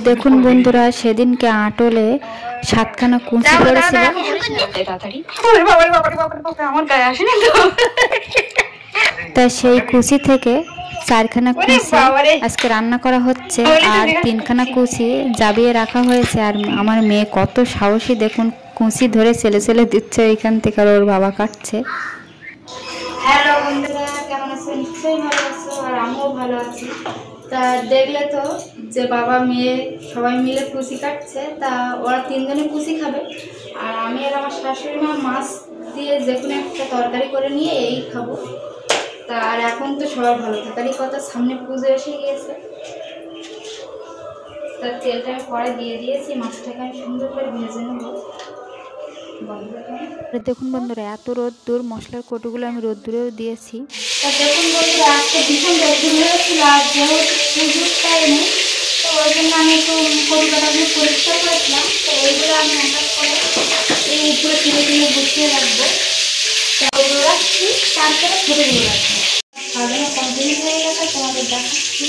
দেখুন বন্ধুরা, সেদিনকে আটলে 7খানা কুচি পড়েছিল। তাই সেই কুচি থেকে 4খানা কুচি আজকে রান্না করা হচ্ছে, আর 3খানা কুচি জাবিয়ে রাখা হয়েছে। আর আমার মেয়ে কত সাহসী দেখুন, কুচি ধরে ছেলে ছেলে দিচ্ছে এইখান থেকে, আর ওর বাবা কাটছে। হ্যালো বন্ধুরা, কেমন আছো? নিশ্চয়ই ভালো আছো, আর আমিও ভালো আছি। তা দেখলে তো যে বাবা মেয়ে সবাই মিলে কুচি কাটছে। তা ওরা 3জনে কুচি খাবে, আর আমি আর আমার শাশুড়ি মা মাছ দিয়ে যে কোনো একটা তরকারি করে নিয়ে এই খাবো। তা আর এখন তো সবার ভালো থাকারই কথা, সামনে পুজো এসে গিয়েছে। তা তেলটা আমি কড়াই দিয়ে দিয়েছি, মাছটাকে আমি সুন্দর করে ভেজে নেবো। দেখুন বন্ধুরা, এত রোদ্দুর, মশলার কটুগুলো আমি রোদ্দুরেও দিয়েছি। তা দেখুন বন্ধুরা, আজকে ভীষণ রোদ্দুর হয়েছিল, আর যেহেতু পুজোর টাইমে তো ওই জন্য আমি একটু কটু কাটাগুলো পরিষ্কার করেছিলাম। তো ওইগুলো আমি মেকআপ করে এই উপরে তুলে তুলে গুছিয়ে রাখবো। তা ওগুলো রাখছি, তারপরে ফোটোগুলো রাখবো। সাজানো কমপ্লিট হয়ে গেছে, তোমাদের দেখাচ্ছি।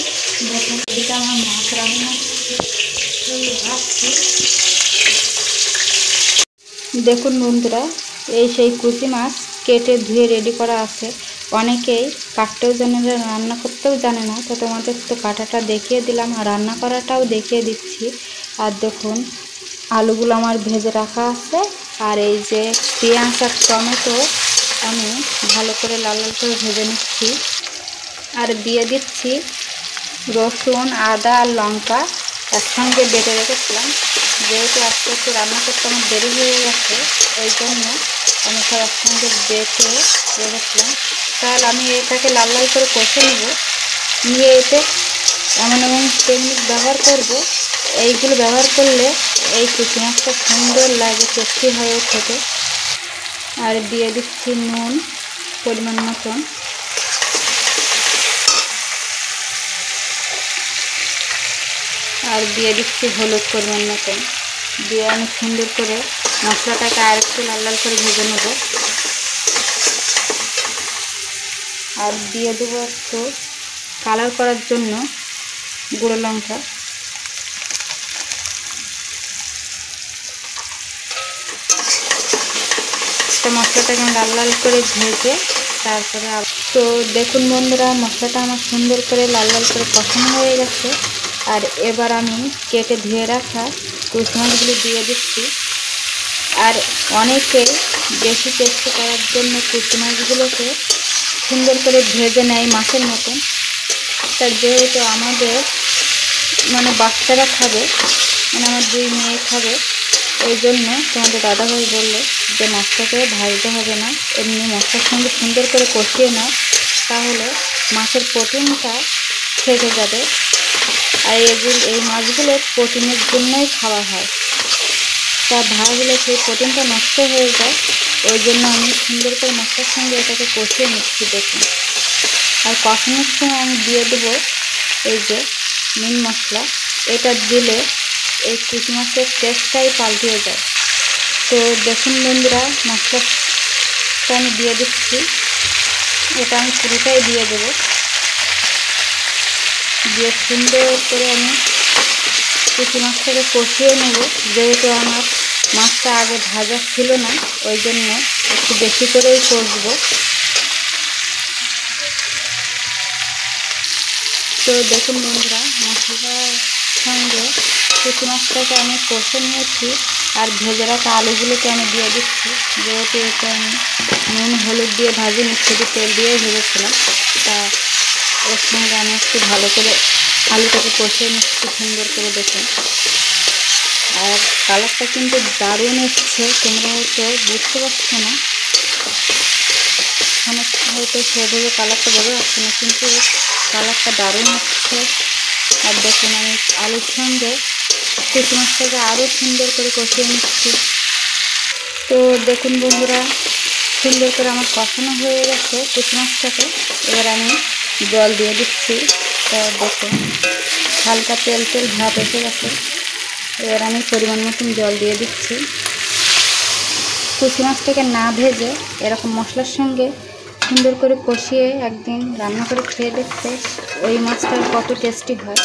দেখুন এটা আমার মাছ রান্না রাখছি। দেখুন বন্ধুরা, এই সেই কুচি মাছ কেটে ধুয়ে রেডি করা আছে। অনেকেই কাটতেও জানে না, রান্না করতেও জানে না, তো তোমাদের তো কাটাটা দেখিয়ে দিলাম, আর রান্না করাটাও দেখিয়ে দিচ্ছি। আর দেখুন আলুগুলো আমার ভেজে রাখা আছে, আর এই যে পেঁয়াজ আর টমেটো আমি ভালো করে লাল লাল করে ভেজে নিচ্ছি। আর দিয়ে দিচ্ছি রসুন, আদা আর লঙ্কা একসঙ্গে বেটে রেখেছিলাম। যেহেতু আস্তে আস্তে রান্না করতে আমার দেরি হয়ে গেছে, ওই জন্য আমি সব একসঙ্গে বেটে রেখেছিলাম। তাহলে আমি এটাকে লাল লাল করে কষে নেব, নিয়ে এতে এমন এমন টেকনিক ব্যবহার করব। এইগুলো ব্যবহার করলে এই কুচি মাছটা সুন্দর লাগে, টেস্টি হয়ে ওঠে। আর দিয়ে দিচ্ছি নুন পরিমাণ মতন, আর দিয়ে দিচ্ছি হলুদ পরিমাণ মতন। দিয়ে আমি সুন্দর করে মশলাটাকে আর একটু লাল লাল করে ভেজে নেব। আর দিয়ে দেবো একটু কালার করার জন্য গুঁড়ো লঙ্কা। তো মশলাটাকে আমি লাল লাল করে ভেজে তারপরে তো দেখুন বন্ধুরা, মশলাটা আমার সুন্দর করে লাল লাল করে কষানো হয়ে গেছে। আর এবার আমি কেটে ধুয়ে রাখা কুচি মাছগুলো দিয়ে দিচ্ছি। আর অনেকে বেশি টেস্টি করার জন্য কুচি মাছগুলোকে সুন্দর করে ভেজে নেয় মাছের মতন। তার যেহেতু আমাদের বাচ্চারা খাবে, আমার 2 মেয়ে খাবে, ওই জন্য তোমাদের দাদাভাই বললো যে মাছটাকে ভাজতে হবে না, এমনি মশলার সঙ্গে সুন্দর করে কষিয়ে নাও, তাহলে মাছের প্রোটিনটা থেকে যাবে। আর এই মাছগুলো প্রোটিনের জন্যই খাওয়া হয়। তা ভাজলে সেই প্রোটিনটা নষ্ট হয়ে যায়, ওই জন্য আমি সুন্দর করে মশলার সঙ্গে এটাকে কষিয়ে নিচ্ছি। দেখুন, আর কষানোর সময় আমি দিয়ে দেবো এই যে মিট মশলা। এটা দিলে এই কুচি মাছের টেস্টটাই পাল্টিয়ে যায়। তো দেখুন বন্ধুরা, মশলাটা আমি দিয়ে দিচ্ছি, এটা আমি পুরোটাই দিয়ে দেবো। দিয়ে সুন্দর করে আমি কুচি মাছটাকে কষিয়ে নেব। যেহেতু আমার মাছটা আগে ভাজা ছিল না, ওই জন্য একটু বেশি করেই কষবো। তো দেখুন বন্ধুরা, মশলার সঙ্গে কুচি মাছটাকে আমি কষে নিয়েছি, আর ভেজে রাখা আলুগুলোকে আমি দিয়ে দিচ্ছি। যেহেতু এটা আমি নুন হলুদ দিয়ে ভাজিনি, শুধু তেল দিয়ে ভেজেছিলাম, তা এর সঙ্গে আমি একটু ভালো করে আলুটাকে কষিয়ে নিচ্ছি সুন্দর করে। দেখুন, আর কালারটা কিন্তু দারুণ এসছে, তোমরা হয়তো বুঝতে পারছো না, হয়তো সেভাবে কালারটা বোঝা যাচ্ছে না, কিন্তু কালারটা দারুণ হচ্ছে। আর দেখুন, আমি আলুর সঙ্গে কুচি মাছটাকে আরও সুন্দর করে কষিয়ে নিচ্ছি। তো দেখুন বন্ধুরা, সুন্দর করে আমার কষানো হয়ে গেছে কুচি মাছটাকে। এবার আমি জল দিয়ে দিচ্ছি। তো দেখুন, হালকা তেল তেল ভাব এসে গেছে। এবার আমি পরিমাণ মতন জল দিয়ে দিচ্ছি। কুচি মাছটাকে না ভেজে এরকম মশলার সঙ্গে সুন্দর করে কষিয়ে একদিন রান্না করে খেয়ে দেখতে ওই মাছটার কত টেস্টি হয়।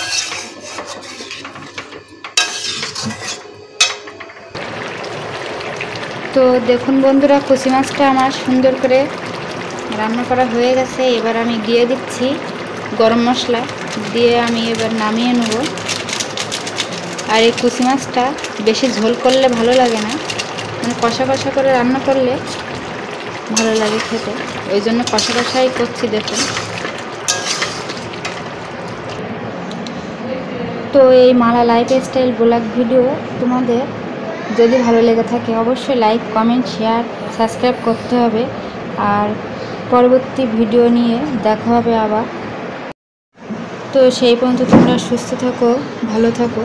তো দেখুন বন্ধুরা, কুচি মাছটা আমার সুন্দর করে রান্না করা হয়ে গেছে। এবার আমি দিয়ে দিচ্ছি গরম মশলা, দিয়ে আমি এবার নামিয়ে নেব। আর এই কুচি মাছটা বেশি ঝোল করলে ভালো লাগে না, মানে কষা কষা করে রান্না করলে ভালো লাগে খেতে, ওই জন্য কষা কষাই করছি। দেখুন, তো এই মালা লাইফস্টাইল ব্লগ ভিডিও তোমাদের যদি ভালো লেগে থাকে অবশ্যই লাইক, কমেন্ট, শেয়ার, সাবস্ক্রাইব করতে হবে। আর পরবর্তী ভিডিও নিয়ে দেখা হবে আবার। তো সেই পর্যন্ত তোমরা সুস্থ থাকো, ভালো থাকো।